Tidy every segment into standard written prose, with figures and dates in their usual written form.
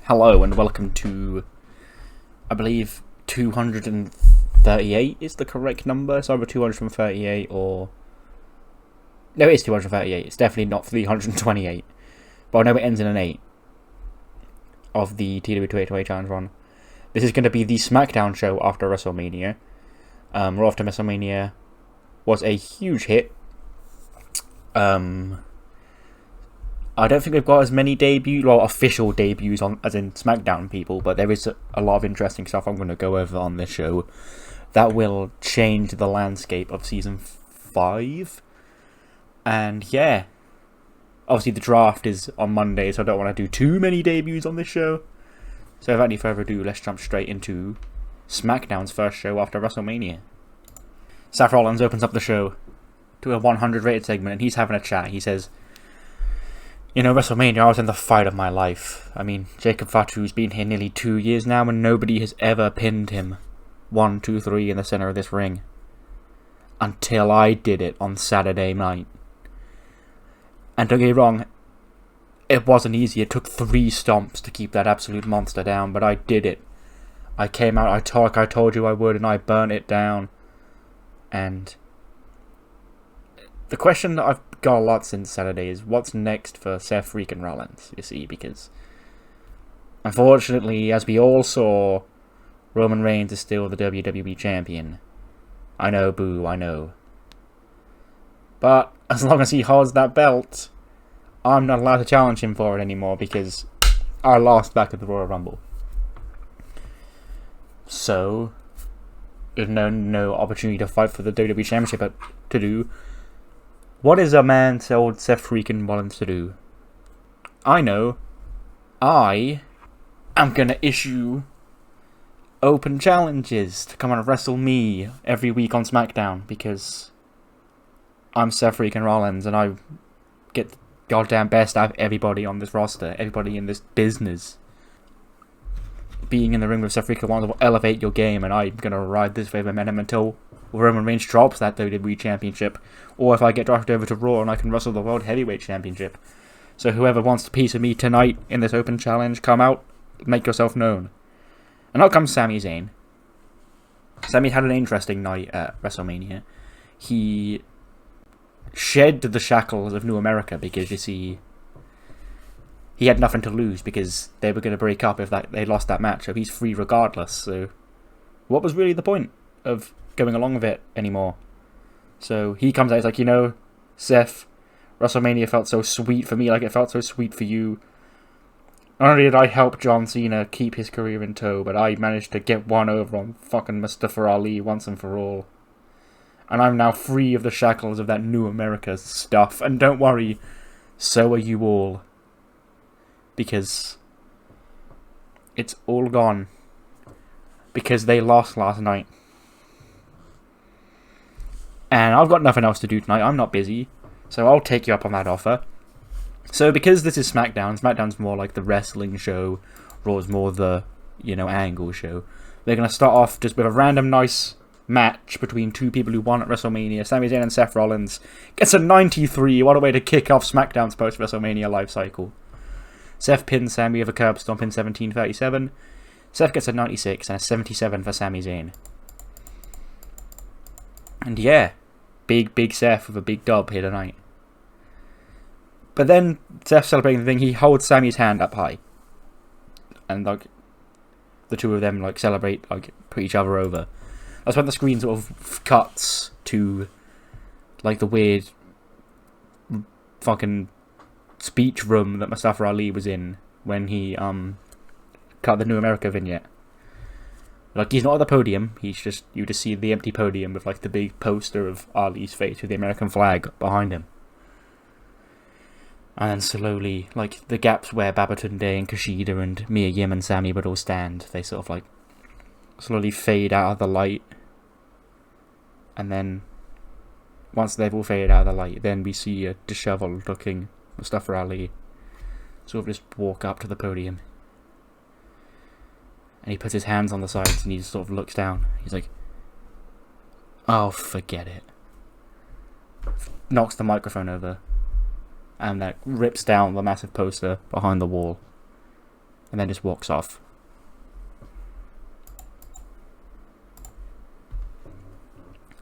Hello and welcome to, I believe, 238 is the correct number. It's either 238 or... No, it is 238. It's definitely not 328. But I know it ends in an 8 of the TEW 288 Challenge run. This is going to be the SmackDown show after WrestleMania. Raw after WrestleMania was a huge hit. I don't think we've got as many official debuts on as in SmackDown people, but there is a lot of interesting stuff I'm going to go over on this show that will change the landscape of Season 5. And yeah, obviously the draft is on Monday, so I don't want to do too many debuts on this show. So without any further ado, let's jump straight into SmackDown's first show after WrestleMania. Seth Rollins opens up the show to a 100 rated segment, and he's having a chat. He says, "You know, WrestleMania, I was in the fight of my life. I mean, Jacob Fatu's been here nearly 2 years now, and nobody has ever pinned him 1, 2, 3 in the center of this ring. Until I did it on Saturday night. And don't get me wrong, it wasn't easy. It took 3 stomps to keep that absolute monster down, but I did it. I came out, I told you I would, and I burnt it down. And the question that I've got a lot since Saturday is what's next for Seth freaking Rollins, you see, because unfortunately, as we all saw, Roman Reigns is still the WWE Champion. I know, boo, I know. But as long as he holds that belt, I'm not allowed to challenge him for it anymore because I lost back at the Royal Rumble. So, there's no opportunity to fight for the WWE Championship to do. What is a man told Seth freaking Rollins to do? I know. I am going to issue open challenges to come and wrestle me every week on SmackDown because I'm Seth freaking Rollins and I get the goddamn best out of everybody on this roster, everybody in this business. Being in the ring with Seth freaking Rollins will elevate your game, and I'm going to ride this wave of momentum until Roman Reigns drops that WWE Championship, or if I get drafted over to Raw and I can wrestle the World Heavyweight Championship. So whoever wants a piece of me tonight in this open challenge, come out, make yourself known. And out comes Sami Zayn. Sami had an interesting night at WrestleMania. He shed the shackles of New America because, you see, he had nothing to lose because they were going to break up if they lost that match, so he's free regardless. So what was really the point of going along with it anymore? So he comes out, he's like, you know, Seth, WrestleMania felt so sweet for me like it felt so sweet for you. Not only did I help John Cena keep his career in tow, but I managed to get one over on fucking Mustafa Ali once and for all. And I'm now free of the shackles of that New America stuff. And don't worry, so are you all. Because it's all gone. Because they lost last night. And I've got nothing else to do tonight. I'm not busy. So I'll take you up on that offer. So because this is SmackDown, SmackDown's more like the wrestling show. Raw's more the, angle show. They're going to start off just with a random nice match between two people who won at WrestleMania. Sami Zayn and Seth Rollins gets a 93. What a way to kick off SmackDown's post-WrestleMania life cycle. Seth pins Sami with a curb stomp in 17:37. Seth gets a 96 and a 77 for Sami Zayn. And yeah, big Seth with a big dub here tonight. But then Seth celebrating the thing, he holds Sami's hand up high. And the two of them celebrate, put each other over. That's when the screen sort of cuts to the weird fucking speech room that Mustafa Ali was in when he cut the New America vignette. He's not at the podium, you just see the empty podium with the big poster of Ali's face with the American flag behind him. And then slowly, the gaps where Babatunde and Kushida and Mia Yim and Sami would all stand, they sort of slowly fade out of the light. And then once they've all faded out of the light, then we see a disheveled looking Mustafa Ali sort of just walk up to the podium. And he puts his hands on the sides and he just sort of looks down. He's like, "Oh, forget it." Knocks the microphone over. And that rips down the massive poster behind the wall. and then just walks off.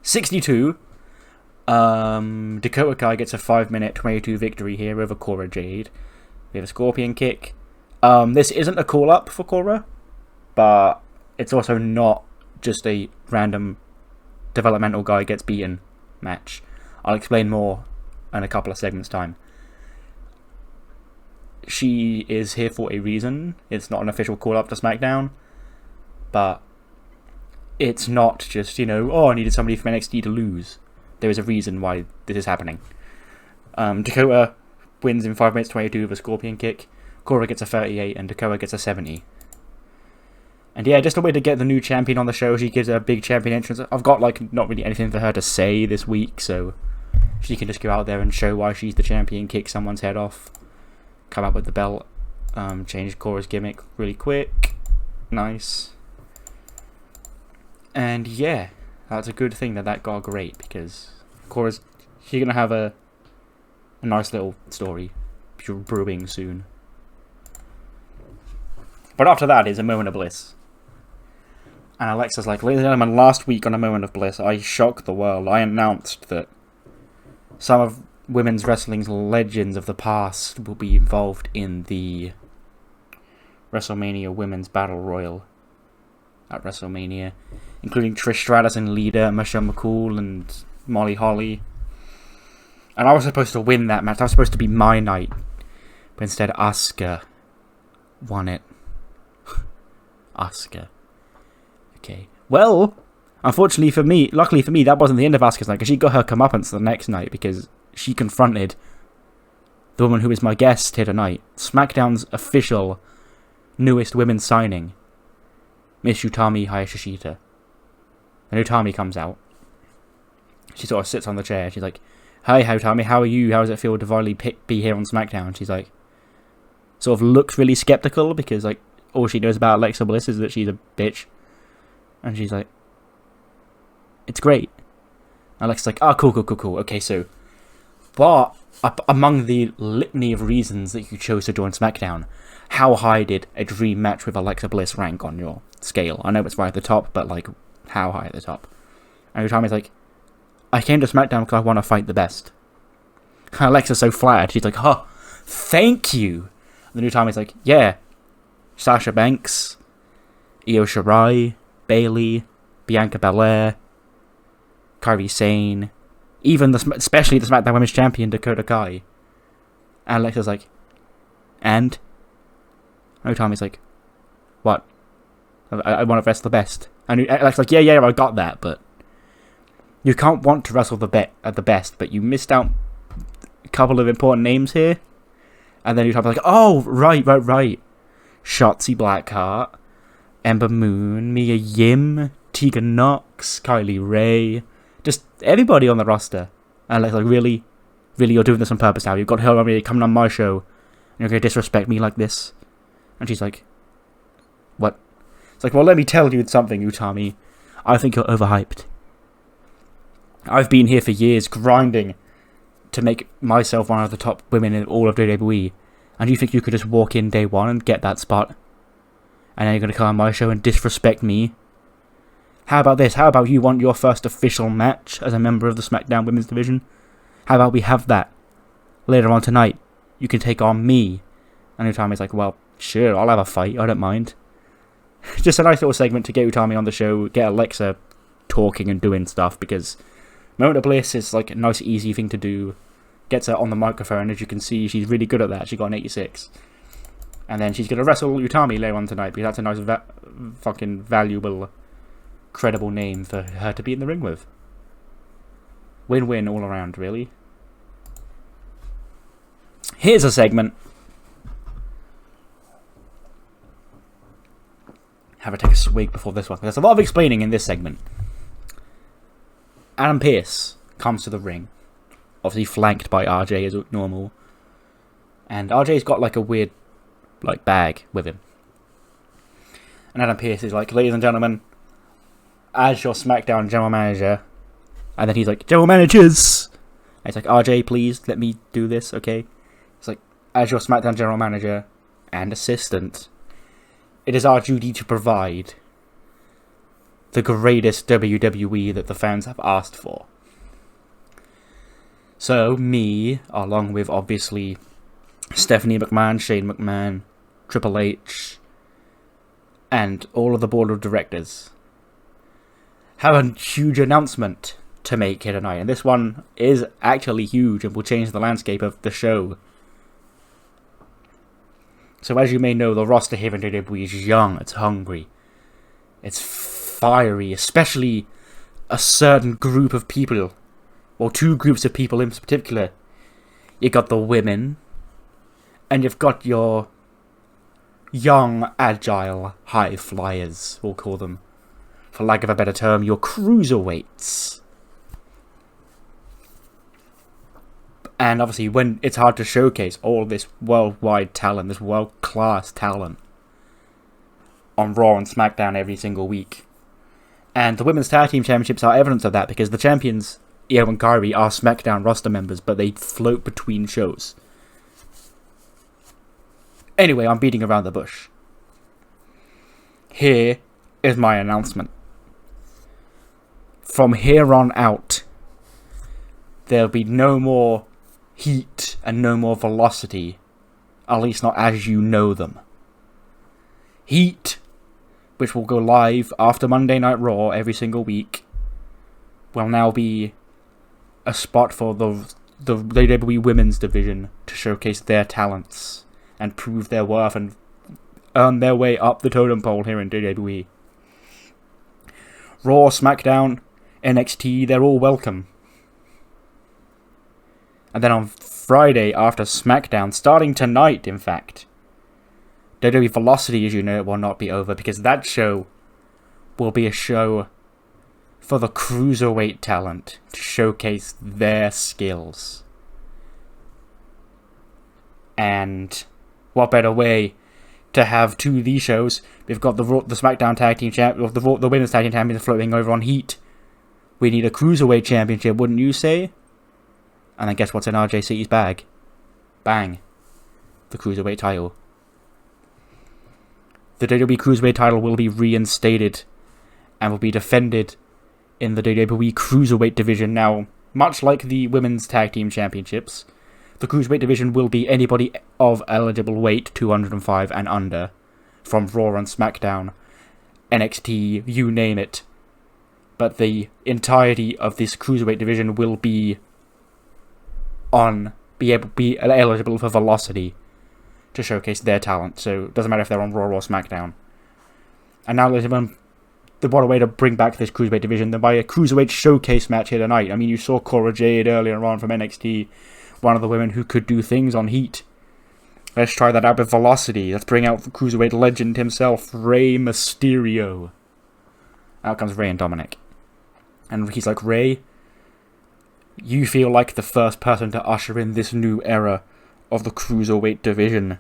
.62. Dakota Kai gets a 5-minute 22 victory here over Cora Jade. We have a Scorpion Kick. This isn't a call-up for Cora, but it's also not just a random developmental guy gets beaten match. I'll explain more in a couple of segments' time. She is here for a reason. It's not an official call-up to SmackDown, but it's not just, oh, I needed somebody from NXT to lose. There is a reason why this is happening. Dakota wins in 5 minutes 22 with a Scorpion Kick. Cora gets a 38 and Dakota gets a 70. And yeah, just a way to get the new champion on the show. She gives a big champion entrance. I've got not really anything for her to say this week, so she can just go out there and show why she's the champion, kick someone's head off, come out with the belt, change Cora's gimmick really quick. Nice. And yeah, that's a good thing that got great, because she's going to have a nice little story brewing soon. But after that is a moment of bliss. And Alexa's like, ladies and gentlemen, last week on a moment of bliss, I shocked the world. I announced that some of women's wrestling's legends of the past will be involved in the WrestleMania Women's Battle Royal at WrestleMania, including Trish Stratus and Lita, Michelle McCool and Molly Holly. And I was supposed to win that match. That was supposed to be my night. But instead, Asuka won it. Asuka. Okay. Well, unfortunately for me, luckily for me, that wasn't the end of Asuka's night, because she got her comeuppance the next night, because she confronted the woman who is my guest here tonight. SmackDown's official newest women's signing, Miss Utami Hayashishita. And Utami comes out. She sort of sits on the chair. She's like, "Hi, Utami, how are you? How does it feel to finally be here on SmackDown?" She's like, sort of looks really skeptical, because all she knows about Alexa Bliss is that she's a bitch. And she's like, "It's great." And Alexa's like, "Oh, cool. Okay, so, but among the litany of reasons that you chose to join SmackDown, how high did a dream match with Alexa Bliss rank on your scale? I know it's right at the top, but how high at the top?" And Utami's like, "I came to SmackDown because I want to fight the best." And Alexa's so flattered. She's like, "Oh, thank you." And then Utami's like, "Yeah, Sasha Banks, Io Shirai, Bayley, Bianca Belair, Kairi Sane, especially the SmackDown Women's Champion Dakota Kai." And Alexa's like, "And?" And Utami's like, "What? I want to wrestle the best." And Alexa's like, yeah, I got that, but you can't want to wrestle at the best, but you missed out a couple of important names here." And then Utami's like, "Oh, right. Shotzi Blackheart, Ember Moon, Mia Yim, Tegan Nox, Kylie Ray, just everybody on the roster." And like, really, you're doing this on purpose now? You've got her already coming on my show, and you're going to disrespect me like this? And she's like, "What?" It's like, "Well, let me tell you something, Utami. I think you're overhyped. I've been here for years grinding to make myself one of the top women in all of WWE, and you think you could just walk in day one and get that spot? And then you're going to come on my show and disrespect me? How about this? How about you want your first official match as a member of the SmackDown Women's Division? How about we have that later on tonight? You can take on me." And Utami's like, "Well, sure, I'll have a fight. I don't mind." Just a nice little segment to get Utami on the show, get Alexa talking and doing stuff, because Moment of Bliss is a nice, easy thing to do. Gets her on the microphone, as you can see, she's really good at that. She got an 86. And then she's going to wrestle Utami later on tonight, because that's a nice, fucking valuable, credible name for her to be in the ring with. Win-win all around, really. Here's a segment. Have a take a swig before this one. There's a lot of explaining in this segment. Adam Pearce comes to the ring, obviously flanked by RJ as normal, and RJ's got a weird bag with him. And Adam Pearce is like, "Ladies and gentlemen, as your SmackDown general manager," and then he's like, "General managers," and he's like, "RJ, please let me do this, okay?" It's like, "As your SmackDown general manager and assistant, it is our duty to provide the greatest WWE that the fans have asked for. So, me, along with, obviously, Stephanie McMahon, Shane McMahon, Triple H, and all of the board of directors, have a huge announcement to make here tonight. And this one is actually huge and will change the landscape of the show. So, as you may know, the roster here in WWE is young, it's hungry, it's fiery, especially a certain group of people. Well, two groups of people in particular. You got the women, and you've got your young, agile, high flyers, we'll call them. For lack of a better term, your cruiserweights. And obviously, when it's hard to showcase all this worldwide talent, this world-class talent, on Raw and SmackDown every single week. And the Women's Tag Team Championships are evidence of that, because the champions, Io and Kairi, are SmackDown roster members, but they float between shows. Anyway, I'm beating around the bush. Here is my announcement. From here on out, there'll be no more heat and no more velocity, at least not as you know them. Heat, which will go live after Monday Night Raw every single week, will now be a spot for the WWE Women's Division to showcase their talents and prove their worth and earn their way up the totem pole here in WWE. Raw, SmackDown, NXT, they're all welcome. And then on Friday after SmackDown, starting tonight in fact, WWE Velocity, as you know, will not be over, because that show will be a show for the cruiserweight talent to showcase their skills. And what better way to have two of these shows? We've got the SmackDown Tag Team Champion, the Women's Tag Team Champions floating over on Heat. We need a Cruiserweight Championship, wouldn't you say? And then guess what's in RJC's bag? Bang. The Cruiserweight title. The WWE Cruiserweight title will be reinstated and will be defended in the WWE Cruiserweight division. Now, much like the Women's Tag Team Championships, the Cruiserweight division will be anybody of eligible weight, 205 and under, from Raw and SmackDown, NXT, you name it. But the entirety of this Cruiserweight division will be eligible for Velocity to showcase their talent. So it doesn't matter if they're on Raw or SmackDown. And now what a way to bring back this Cruiserweight division than by a Cruiserweight showcase match here tonight. I mean, you saw Cora Jade earlier on from NXT, one of the women who could do things on Heat. Let's try that out with Velocity. Let's bring out the Cruiserweight legend himself, Rey Mysterio. Out comes Rey and Dominic. And he's like, Rey, you feel like the first person to usher in this new era of the Cruiserweight division.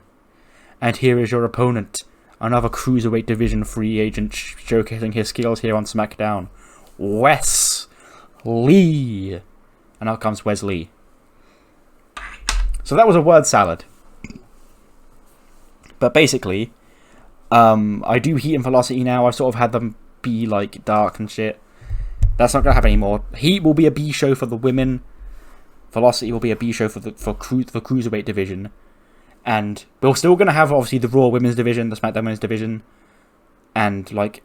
And here is your opponent, another Cruiserweight division free agent showcasing his skills here on SmackDown, Wesley. And out comes Wesley. So that was a word salad. But basically, I do Heat and Velocity now. I've sort of had them be like dark and shit. That's not going to happen anymore. Heat will be a B show for the women. Velocity will be a B show for the Cruiserweight division. And we're still going to have, obviously, the Raw Women's division, the SmackDown Women's division, and, like,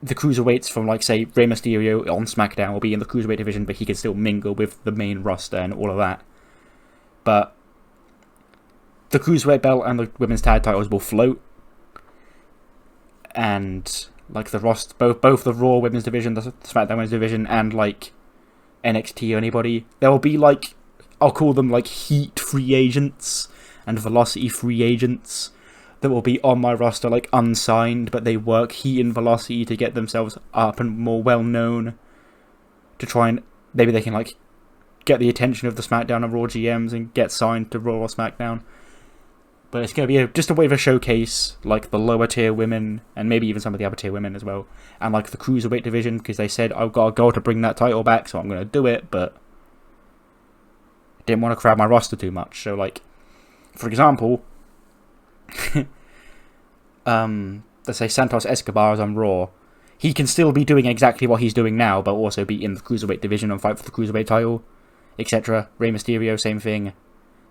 the Cruiserweights from, like, say, Rey Mysterio on SmackDown will be in the Cruiserweight division, but he can still mingle with the main roster and all of that. But the Cruiserweight belt and the Women's Tag titles will float. And, like, the roster, both the Raw Women's division, the SmackDown Women's division, and, like, NXT or anybody, there will be, like, I'll call them, like, Heat free agents and Velocity free agents that will be on my roster, like, unsigned, but they work Heat and Velocity to get themselves up and more well-known, to try and, maybe they can, like, get the attention of the SmackDown and Raw GMs and get signed to Raw or SmackDown. But it's going to be just a way of a showcase, like, the lower tier women, and maybe even some of the upper tier women as well, and, like, the Cruiserweight division, because they said, I've got a goal to bring that title back, so I'm going to do it, but didn't want to crowd my roster too much. So, like, for example, let's say Santos Escobar is on Raw, he can still be doing exactly what he's doing now, but also be in the Cruiserweight division and fight for the Cruiserweight title, etc. Rey Mysterio, same thing.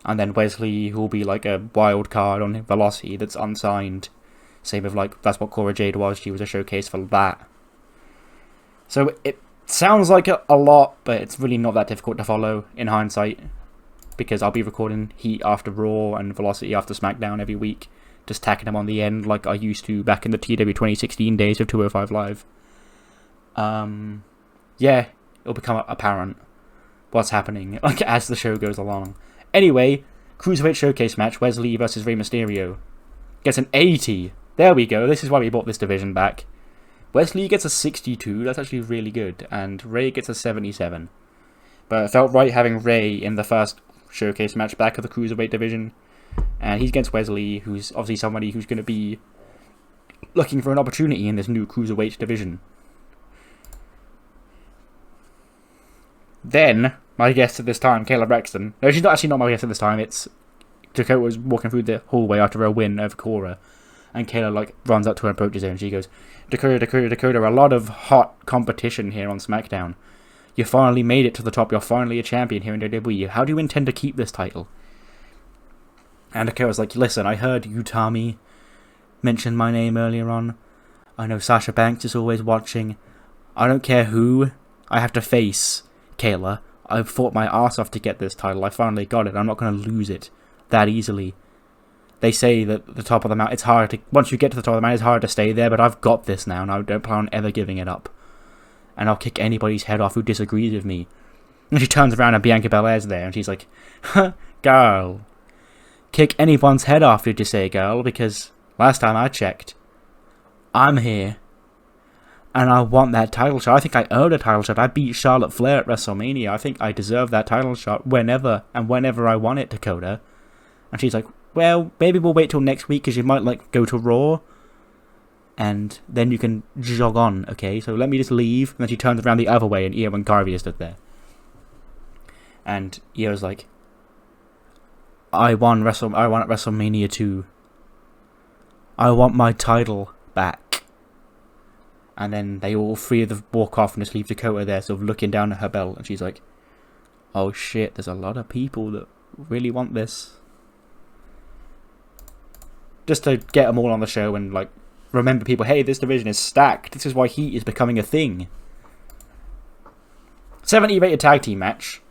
And then Wesley, who'll be like a wild card on Velocity that's unsigned. Same with, like, that's what Cora Jade was. She was a showcase for that. So it sounds like a lot, but it's really not that difficult to follow in hindsight. Because I'll be recording Heat after Raw and Velocity after SmackDown every week. Just tacking them on the end like I used to back in the TEW 2016 days of 205 Live. Yeah, it'll become apparent what's happening like as the show goes along. Anyway, Cruiserweight Showcase match, Wesley versus Rey Mysterio. Gets an 80. There we go, this is why we brought this division back. Wesley gets a 62, that's actually really good. And Rey gets a 77. But it felt right having Rey in the first Showcase match back of the Cruiserweight division. And he's against Wesley, who's obviously somebody who's going to be looking for an opportunity in this new Cruiserweight division. Then, my guest at this time, Kayla Braxton. No, she's not my guest at this time. It's Dakota was walking through the hallway after a win over Cora. And Kayla, like, runs up to her and approaches her and she goes, Dakota, a lot of hot competition here on SmackDown. You finally made it to the top. You're finally a champion here in WWE. How do you intend to keep this title? And Dakota's like, listen, I heard Utami mention my name earlier on. I know Sasha Banks is always watching. I don't care who I have to face, Kayla. I've fought my ass off to get this title. I finally got it. I'm not going to lose it that easily. They say that the top of the mountain, it's hard to... Once you get to the top of the mountain, it's hard to stay there, but I've got this now, and I don't plan on ever giving it up. And I'll kick anybody's head off who disagrees with me. And she turns around and Bianca Belair's there, and she's like, girl... Kick anyone's head off, did you say, girl? Because last time I checked, I'm here. And I want that title shot. I think I earned a title shot. I beat Charlotte Flair at WrestleMania. I think I deserve that title shot whenever I want it, Dakota. And she's like, well, maybe we'll wait till next week because you might, like, go to Raw. And then you can jog on, okay? So let me just leave. And then she turns around the other way and Io and Garvey stood there. And Io's like, I won at WrestleMania 2. I want my title back. And then they all three of them walk off and just leave Dakota there, sort of looking down at her belt. And she's like, oh shit, there's a lot of people that really want this. Just to get them all on the show and, like, remember people, hey, this division is stacked. This is why Heat is becoming a thing. 70 rated tag team match.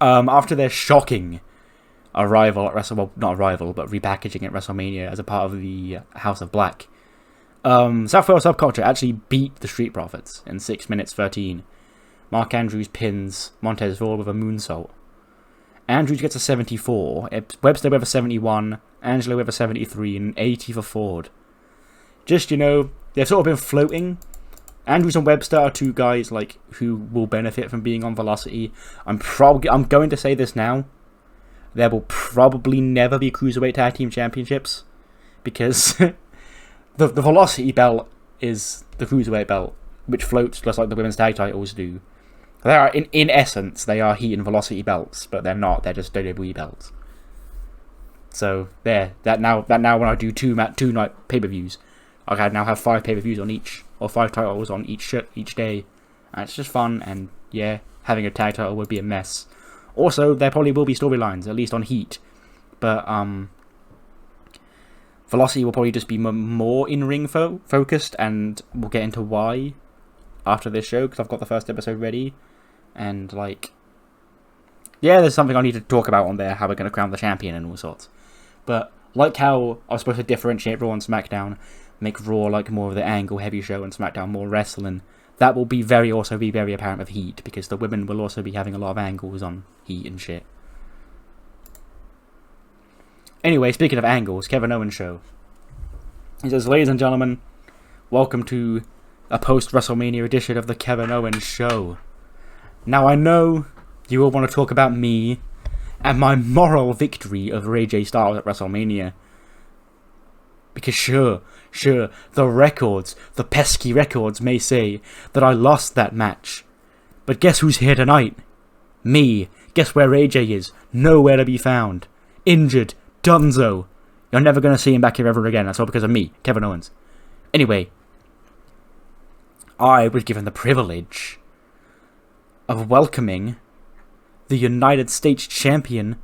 After their shocking arrival at not arrival, but repackaging at WrestleMania as a part of the House of Black. Southwell Subculture actually beat the Street Profits in 6 minutes 13. Mark Andrews pins Montez Ford with a moonsault. Andrews gets a 74, Webster with a 71, Angelo with a 73, and 80 for Ford. Just, you know, they've sort of been floating. Andrews and Webster are two guys, like, who will benefit from being on Velocity. I'm going to say this now. There will probably never be Cruiserweight Tag Team Championships. Because the Velocity belt is the Cruiserweight belt, which floats just like the women's tag titles do. They are, in essence, they are Heat and Velocity belts, but they're not. They're just WWE belts. So there, that now when I do two night pay-per-views, I now have 5 pay-per-views on each, or 5 titles on each day, and it's just fun. And yeah, having a tag title would be a mess. Also, there probably will be storylines, at least on Heat, but Velocity will probably just be more in-ring focused, and we'll get into why after this show, because I've got the first episode ready. And, like, yeah, there's something I need to talk about on there, how we're going to crown the champion and all sorts. But like how I was supposed to differentiate Raw and SmackDown, make Raw like more of the angle-heavy show and SmackDown more wrestling, that will be very apparent with Heat, because the women will also be having a lot of angles on Heat and shit. Anyway, speaking of angles, Kevin Owens show. He says, ladies and gentlemen, welcome to a post-WrestleMania edition of the Kevin Owens show. Now I know you all want to talk about me and my moral victory over AJ Styles at WrestleMania. Because sure, the pesky records may say that I lost that match. But guess who's here tonight? Me. Guess where AJ is? Nowhere to be found. Injured. Dunzo. You're never going to see him back here ever again. That's all because of me, Kevin Owens. Anyway, I was given the privilege of welcoming the United States Champion,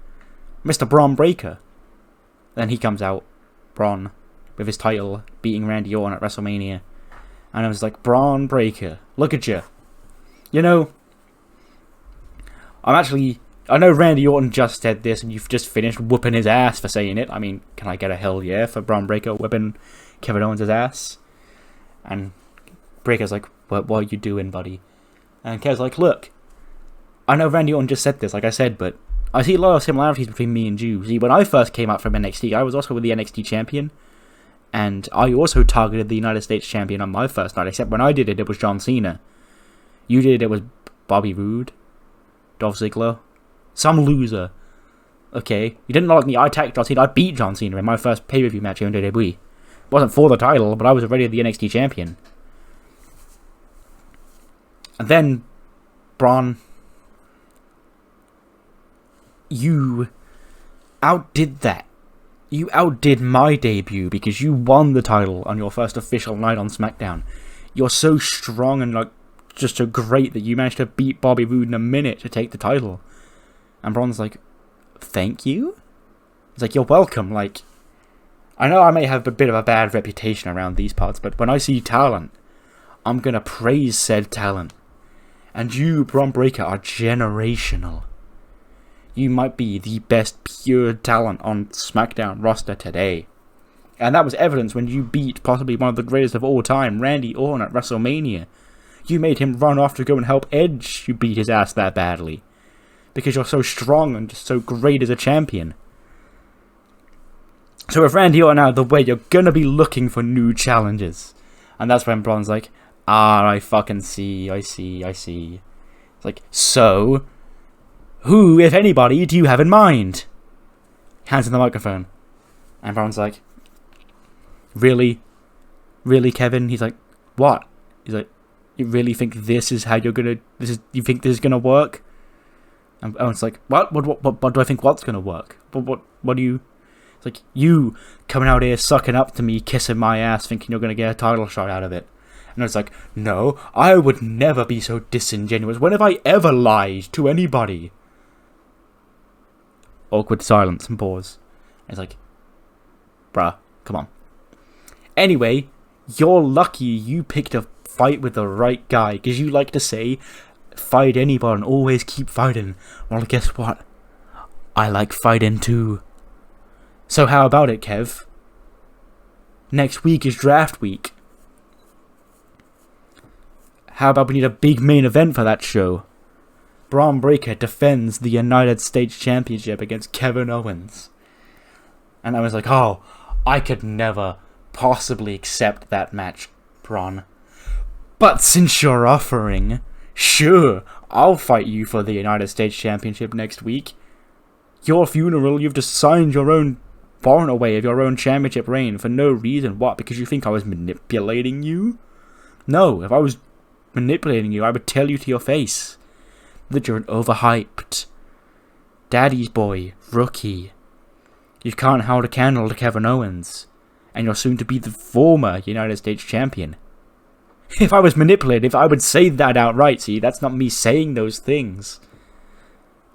Mr. Braun Breaker. Then he comes out, Braun, with his title, beating Randy Orton at WrestleMania. And I was like, Braun Breaker, look at you. You know, I know Randy Orton just said this, and you've just finished whooping his ass for saying it. I mean, can I get a hell yeah for Braun Breaker whipping Kevin Owens' ass? And Breaker's like, what are you doing, buddy? And Kev's like, look, I know Randy Orton just said this, like I said, but I see a lot of similarities between me and you. See, when I first came out from NXT, I was also the NXT champion, and I also targeted the United States champion on my first night, except when I did it, it was John Cena. You did it was Bobby Roode, Dolph Ziggler, some loser. Okay, you didn't like me, I attacked John Cena, I beat John Cena in my first pay-per-view match here in WWE. It wasn't for the title, but I was already the NXT champion. And then, Braun, you outdid that. You outdid my debut because you won the title on your first official night on SmackDown. You're so strong and like just so great that you managed to beat Bobby Roode in a minute to take the title. And Braun's like, thank you? He's like, you're welcome. Like, I know I may have a bit of a bad reputation around these parts, but when I see talent, I'm gonna praise said talent. And you, Braun Breaker, are generational. You might be the best pure talent on SmackDown roster today. And that was evidence when you beat possibly one of the greatest of all time, Randy Orton, at WrestleMania. You made him run off to go and help Edge. You beat his ass that badly. Because you're so strong and just so great as a champion. So with Randy Orton out of the way, you're gonna be looking for new challenges. And that's when Braun's like, I fucking see, I see. It's like, so, who, if anybody, do you have in mind? Hands in the microphone. And Braun's like, really? Really, Kevin? He's like, what? He's like, you really think this is how you're gonna, you think this is gonna work? And Owen's like, what do I think what's gonna work? What do you, it's like, you coming out here sucking up to me, kissing my ass, thinking you're gonna get a title shot out of it. And it's like, no, I would never be so disingenuous. When have I ever lied to anybody? Awkward silence and pause. And it's like, bruh, come on. Anyway, you're lucky you picked a fight with the right guy, because you like to say, fight anybody and always keep fighting. Well, guess what? I like fighting too. So how about it, Kev? Next week is draft week. How about we need a big main event for that show? Braun Breaker defends the United States Championship against Kevin Owens. And I was like, oh, I could never possibly accept that match, Braun. But since you're offering, sure, I'll fight you for the United States Championship next week. Your funeral, you've just signed your own born away of your own championship reign for no reason. What, because you think I was manipulating you? No, if I was manipulating you, I would tell you to your face that you're an overhyped daddy's boy, rookie. You can't hold a candle to Kevin Owens, and you're soon to be the former United States champion. If I was manipulative, I would say that outright. See, that's not me saying those things.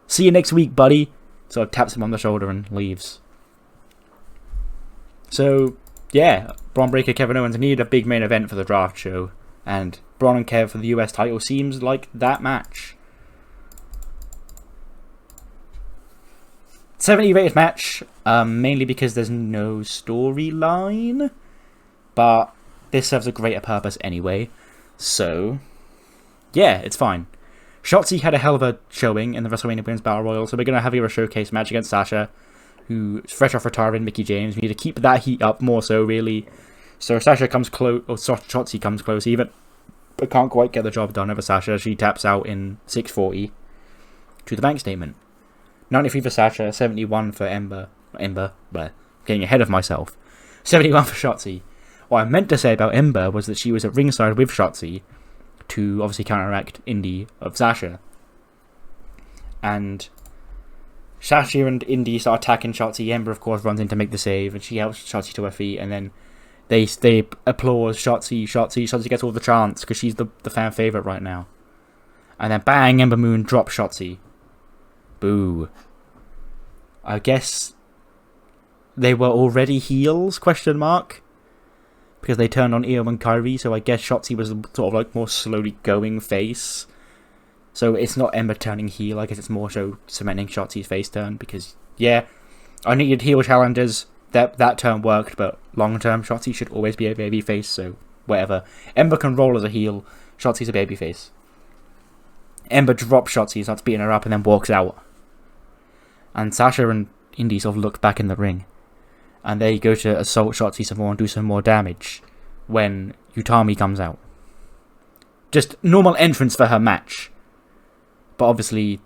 See you next week, buddy. So taps him on the shoulder and leaves. So, yeah, Braun Breaker, Kevin Owens needed a big main event for the draft show. And Braun and Kev for the US title seems like that match. 70 rated match, mainly because there's no storyline. But this serves a greater purpose anyway. So, yeah, it's fine. Shotzi had a hell of a showing in the WrestleMania Women's Battle Royal, so we're going to have a showcase match against Sasha, who's fresh off retiring Mickie James. We need to keep that heat up more so, really. So Sasha comes close, or Shotzi comes close even, but can't quite get the job done over Sasha. She taps out in 6:40 to the bank statement. 93 for Sasha, 71 for Ember, getting ahead of myself. 71 for Shotzi. What I meant to say about Ember was that she was at ringside with Shotzi to obviously counteract Indy of Sasha. And Sasha and Indy start attacking Shotzi. Ember, of course, runs in to make the save, and she helps Shotzi to her feet, and then they applaud Shotzi. Shotzi gets all the chants because she's the fan favorite right now. And then bang, Ember Moon drops Shotzi. Boo. I guess they were already heels, question mark? Because they turned on Io and Kairi, so I guess Shotzi was sort of like more slowly going face. So it's not Ember turning heel, I guess it's more so cementing Shotzi's face turn, because, yeah, I needed heel challengers, that turn worked, but long-term, Shotzi should always be a babyface, so whatever. Ember can roll as a heel, Shotzi's a babyface. Ember drops Shotzi, starts beating her up, and then walks out. And Sasha and Indy sort of look back in the ring, and they go to assault Shotzi some more and do some more damage when Utami comes out. Just normal entrance for her match. But obviously,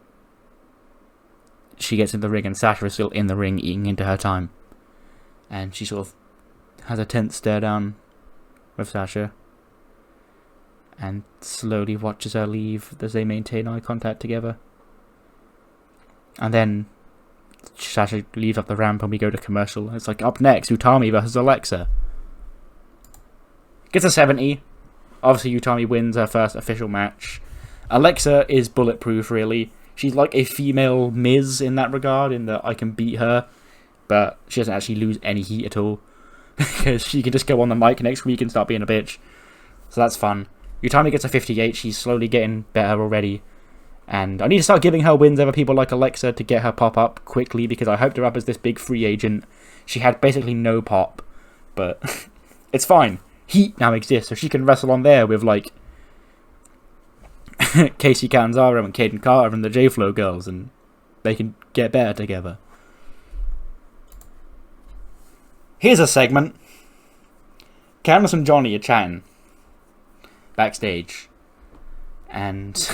she gets in the ring and Sasha is still in the ring eating into her time. And she sort of has a tense stare down with Sasha. And slowly watches her leave as they maintain eye contact together. And then Sasha leaves up the ramp and we go to commercial. It's like, up next, Utami versus Alexa. Gets a 70. Obviously, Utami wins her first official match. Alexa is bulletproof, really. She's like a female Miz in that regard, in that I can beat her, but she doesn't actually lose any heat at all. Because she can just go on the mic next week and start being a bitch. So that's fun. Utami gets a 58. She's slowly getting better already. And I need to start giving her wins over people like Alexa to get her pop up quickly, because I hyped her up as this big free agent. She had basically no pop, but it's fine. Heat now exists, so she can wrestle on there with, like, Casey Catanzaro and Caden Carter and the J-Flow girls, and they can get better together. Here's a segment. Candice and Johnny are chatting backstage, and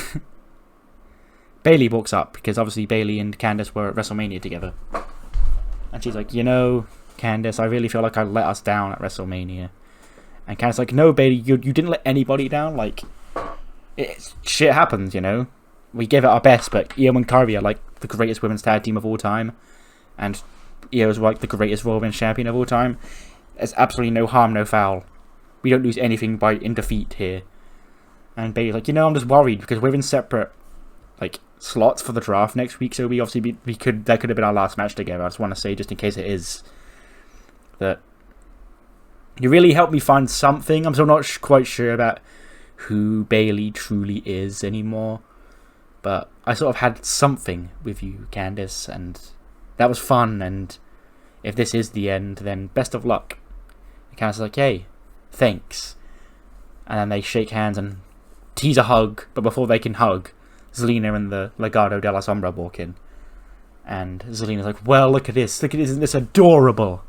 Bayley walks up, because obviously Bayley and Candice were at WrestleMania together, and she's like, you know, Candice, I really feel like I let us down at WrestleMania. And Candice's like, no, Bayley, you didn't let anybody down. Like, shit happens, you know. We gave it our best, but Io and Kairi are like the greatest women's tag team of all time, and Io is like the greatest Raw Women's Champion of all time. There's absolutely no harm, no foul. We don't lose anything in defeat here. And Bayley's like, you know, I'm just worried because we're in separate like slots for the draft next week, so we obviously that could have been our last match together. I just want to say, just in case it is, that you really helped me find something. I'm still not quite sure about who Bayley truly is anymore, but I sort of had something with you, Candice, and that was fun, and if this is the end, then best of luck. And Candice is like, hey, thanks. And then they shake hands and tease a hug, but before they can hug, Zelina and the Legado de la Sombra walk in. And Zelina's like, well, look at this, isn't this adorable?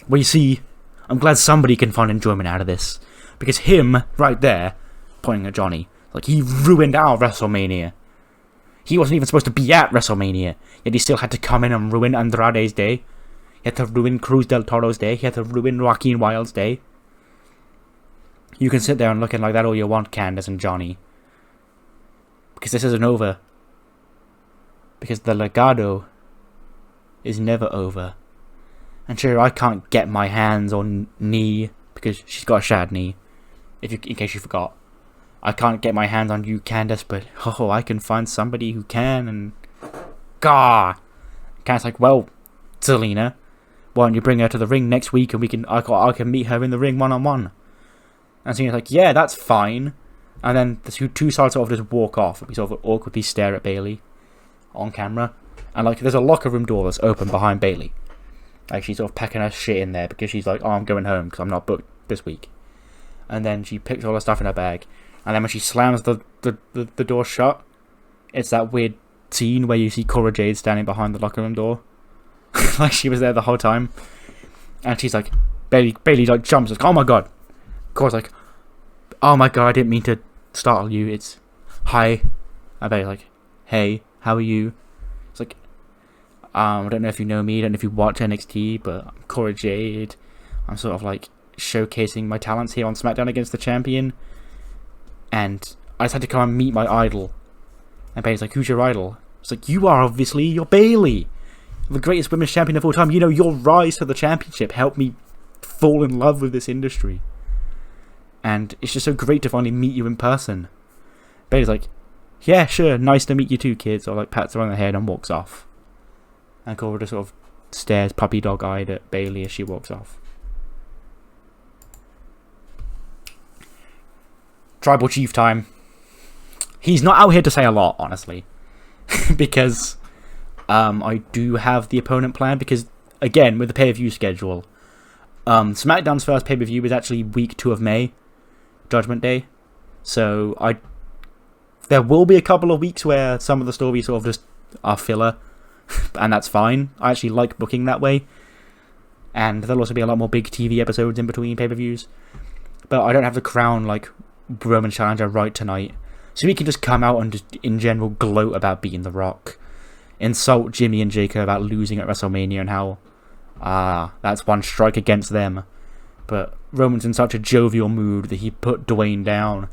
Well, you see, I'm glad somebody can find enjoyment out of this. Because him, right there, pointing at Johnny, like, he ruined our WrestleMania. He wasn't even supposed to be at WrestleMania, yet he still had to come in and ruin Andrade's day. He had to ruin Cruz del Toro's day. He had to ruin Joaquin Wilde's day. You can sit there and looking like that all you want, Candice and Johnny. Because this isn't over. Because the Legado is never over. And sure, I can't get my hands on knee, because she's got a shad knee, in case you forgot. I can't get my hands on you, Candice, but I can find somebody who can, and gah! Candice's like, well, Zelina, why don't you bring her to the ring next week, and I can meet her in the ring one-on-one. And Zelina's like, yeah, that's fine. And then the two sides sort of just walk off, and we sort of awkwardly stare at Bayley on camera. And like, there's a locker room door that's open behind Bayley. Like, she's sort of packing her shit in there because she's like, oh, I'm going home because I'm not booked this week. And then she picks all her stuff in her bag. And then when she slams the door shut, it's that weird scene where you see Cora Jade standing behind the locker room door. Like she was there the whole time. And she's like, Bayley like jumps, like, oh my god. Cora's like, oh my god, I didn't mean to startle you. It's, hi. And Bayley's like, hey, how are you? It's like, I don't know if you know me, I don't know if you watch NXT, but I'm Cora Jade. I'm sort of like showcasing my talents here on SmackDown against the champion. And I just had to come and meet my idol. And Bayley's like, who's your idol? It's like, you're Bayley, the greatest women's champion of all time. You know, your rise to the championship helped me fall in love with this industry. And it's just so great to finally meet you in person. Bayley's like, yeah, sure, nice to meet you too, kids. Or like pats her on the head and walks off. And Cora just sort of stares puppy dog-eyed at Bayley as she walks off. Tribal Chief time. He's not out here to say a lot, honestly. Because I do have the opponent planned. Because, again, with the pay-per-view schedule, SmackDown's first pay-per-view is actually week 2 of May. Judgment Day. So, there will be a couple of weeks where some of the stories sort of just are filler. And that's fine. I actually like booking that way. And there'll also be a lot more big TV episodes in between pay-per-views. But I don't have to crown, like, Roman Challenger right tonight. So he can just come out and just, in general, gloat about beating The Rock. Insult Jimmy and Jacob about losing at WrestleMania and how, that's one strike against them. But Roman's in such a jovial mood that he put Dwayne down.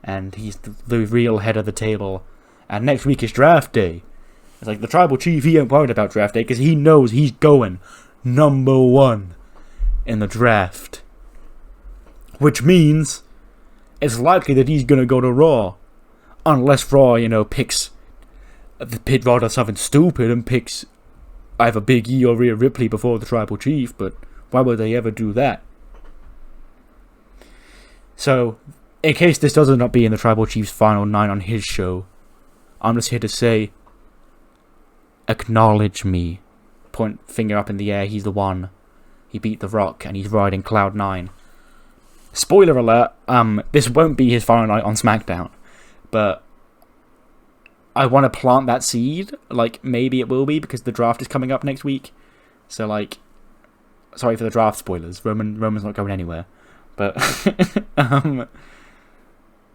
And he's the real head of the table. And next week is draft day. It's like the Tribal Chief, he ain't worried about draft day because he knows he's going number 1 in the draft. Which means it's likely that he's going to go to Raw. Unless Raw, picks Raw does something stupid and picks either Big E or Rhea Ripley before the Tribal Chief. But why would they ever do that? So, in case this does not be in the Tribal Chief's final 9 on his show, I'm just here to say, acknowledge me. Point finger up in the air, he's the one. He beat The Rock and he's riding Cloud 9. Spoiler alert, this won't be his final night on SmackDown. But I want to plant that seed. Like, maybe it will be because the draft is coming up next week. So, like, sorry for the draft spoilers. Roman's not going anywhere. But,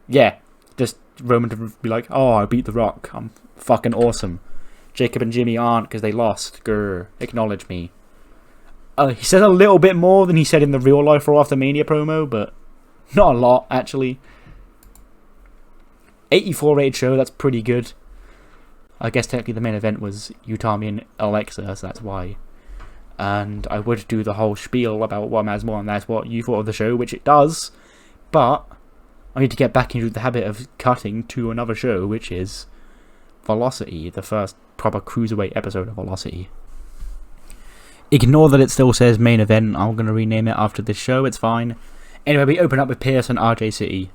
yeah, just Roman to be like, oh, I beat The Rock. I'm fucking awesome. Jacob and Jimmy aren't because they lost. Grr, acknowledge me. He said a little bit more than he said in the real life Raw After Mania promo, but not a lot, actually. 84 rated show, that's pretty good. I guess technically the main event was Utami and Alexa, so that's why. And I would do the whole spiel about what matters more, and that's what you thought of the show, which it does. But I need to get back into the habit of cutting to another show, which is Velocity, the first proper cruiserweight episode of Velocity. Ignore that it still says main event. I'm going to rename it after this show. It's fine. Anyway, we open up with Pearce and RJ City.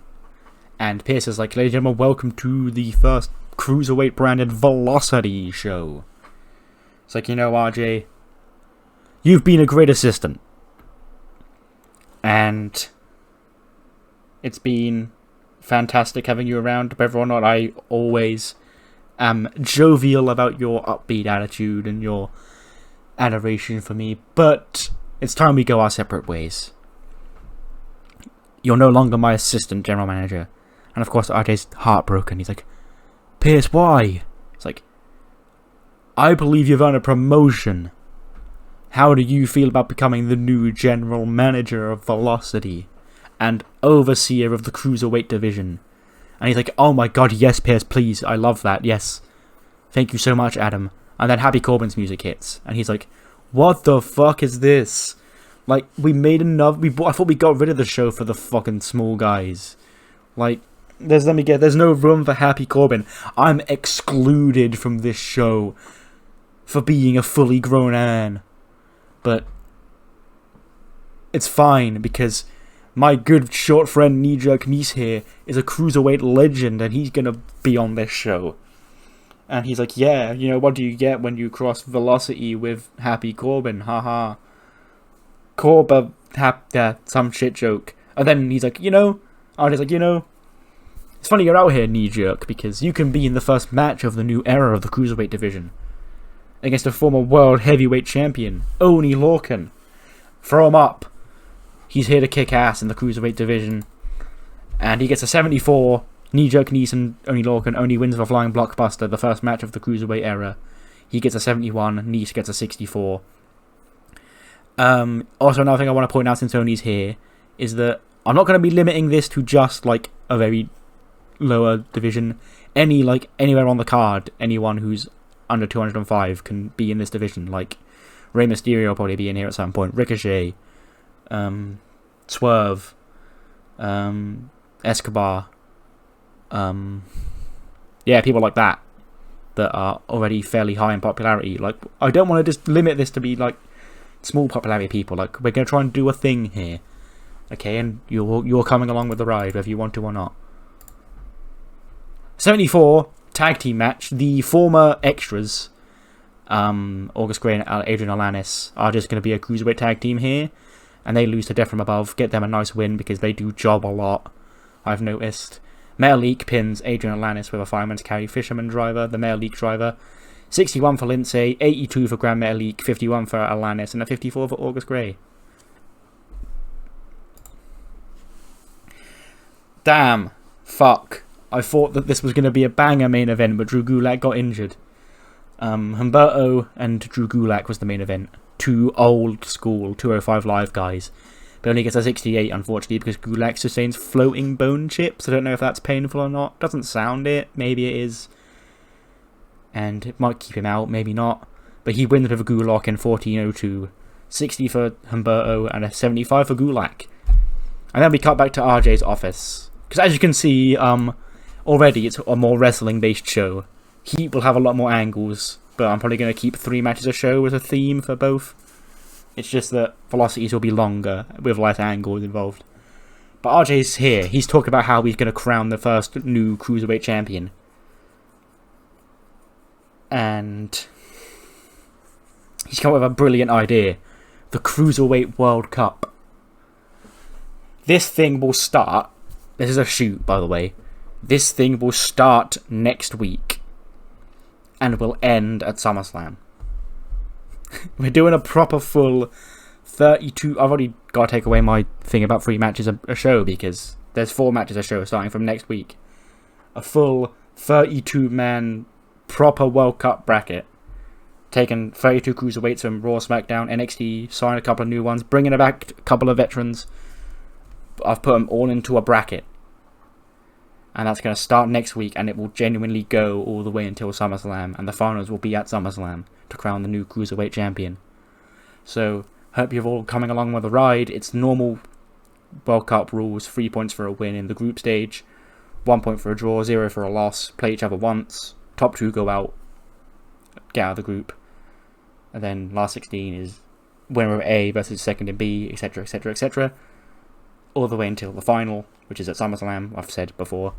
And Pearce is like, ladies and gentlemen, welcome to the first cruiserweight branded Velocity show. It's like, RJ, you've been a great assistant. And it's been fantastic having you around. Whether or not I always am jovial about your upbeat attitude and your adoration for me, but it's time we go our separate ways. You're no longer my assistant general manager. And of course RJ's heartbroken. He's like, Pearce, why? It's like, I believe you've earned a promotion. How do you feel about becoming the new general manager of Velocity and overseer of the cruiserweight division? And he's like, oh my god, yes, Pearce, please, I love that, yes. Thank you so much, Adam. And then Happy Corbin's music hits. And he's like, what the fuck is this? Like, we made another... I thought we got rid of the show for the fucking small guys. Like, there's no room for Happy Corbin. I'm excluded from this show for being a fully grown man. But it's fine, because my good short friend Knee Jerk Niece here is a cruiserweight legend, and he's gonna be on this show. And he's like, yeah, what do you get when you cross Velocity with Happy Corbin? Haha. Corba, some shit joke. And then he's like, Artie's like, it's funny you're out here, Knee Jerk, because you can be in the first match of the new era of the cruiserweight division against a former world heavyweight champion, Oney Lorcan. Throw him up. He's here to kick ass in the cruiserweight division. And he gets a 74. Knee Jerk Niece and Oney Lorcan only wins the Flying Blockbuster, the first match of the cruiserweight era. He gets a 71. Niece gets a 64. Also, another thing I want to point out since Oney's here is that I'm not going to be limiting this to just like a very lower division. Anywhere on the card, anyone who's under 205 can be in this division. Like, Rey Mysterio will probably be in here at some point. Ricochet, Swerve, Escobar, people like that are already fairly high in popularity. Like, I don't want to just limit this to be like small popularity people. Like, we're going to try and do a thing here, okay? And you're coming along with the ride, whether you want to or not. 74 tag team match. The former extras, August Grey and Adrian Alanis, are just going to be a cruiserweight tag team here, and they lose to Death from Above. Get them a nice win because they do job a lot, I've noticed. Metalik pins Adrian Alanis with a fireman's carry fisherman driver, the Metalik driver. 61 for Lindsay, 82 for Grand Metalik, 51 for Alanis, and a 54 for August Grey. Damn. Fuck. I thought that this was going to be a banger main event, but Drew Gulak got injured. Humberto and Drew Gulak was the main event. Two old school 205 Live guys. But only gets a 68, unfortunately, because Gulak sustains floating bone chips. I don't know if that's painful or not. Doesn't sound it. Maybe it is. And it might keep him out, maybe not. But he wins with a Gulak in 14:02. 60 for Humberto and a 75 for Gulak. And then we cut back to RJ's office. Because as you can see, already it's a more wrestling-based show. Heat will have a lot more angles, but I'm probably going to keep 3 matches a show as a theme for both. It's just that velocities will be longer, with less angles involved. But RJ's here. He's talking about how he's going to crown the first new Cruiserweight champion. And he's come up with a brilliant idea. The Cruiserweight World Cup. This thing will start... This is a shoot, by the way. This thing will start next week. And will end at SummerSlam. We're doing a proper full 32... I've already got to take away my thing about 3 matches a show, because there's 4 matches a show starting from next week. A full 32-man proper World Cup bracket. Taking 32 cruiserweights from Raw, SmackDown, NXT, sign a couple of new ones, bringing back a couple of veterans. I've put them all into a bracket. And that's going to start next week, and it will genuinely go all the way until SummerSlam, and the finals will be at SummerSlam to crown the new Cruiserweight champion. So, hope you're all coming along with the ride. It's normal World Cup rules, 3 points for a win in the group stage, 1 point for a draw, 0 for a loss, play each other once, top 2 go out, get out of the group, and then last 16 is winner of A versus second in B, etc, etc, etc, all the way until the final, which is at SummerSlam, I've said before.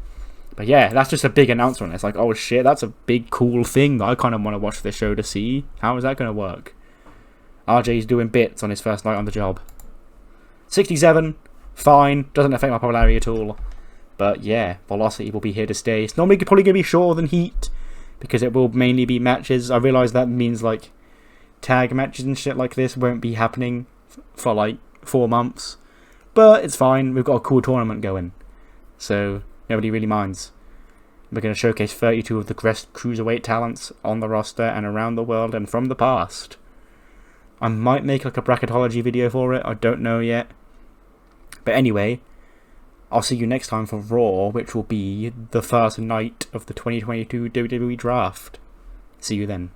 But yeah, that's just a big announcement. It's like, oh shit, that's a big cool thing that I kind of want to watch this show to see. How is that going to work? RJ's doing bits on his first night on the job. 67, fine, doesn't affect my popularity at all. But yeah, velocity will be here to stay. It's normally probably going to be shorter than Heat, because it will mainly be matches. I realise that means like tag matches and shit like this won't be happening for like 4 months. But it's fine, we've got a cool tournament going. So, nobody really minds. We're going to showcase 32 of the best cruiserweight talents on the roster and around the world and from the past. I might make like a bracketology video for it, I don't know yet. But anyway, I'll see you next time for Raw, which will be the first night of the 2022 WWE Draft. See you then.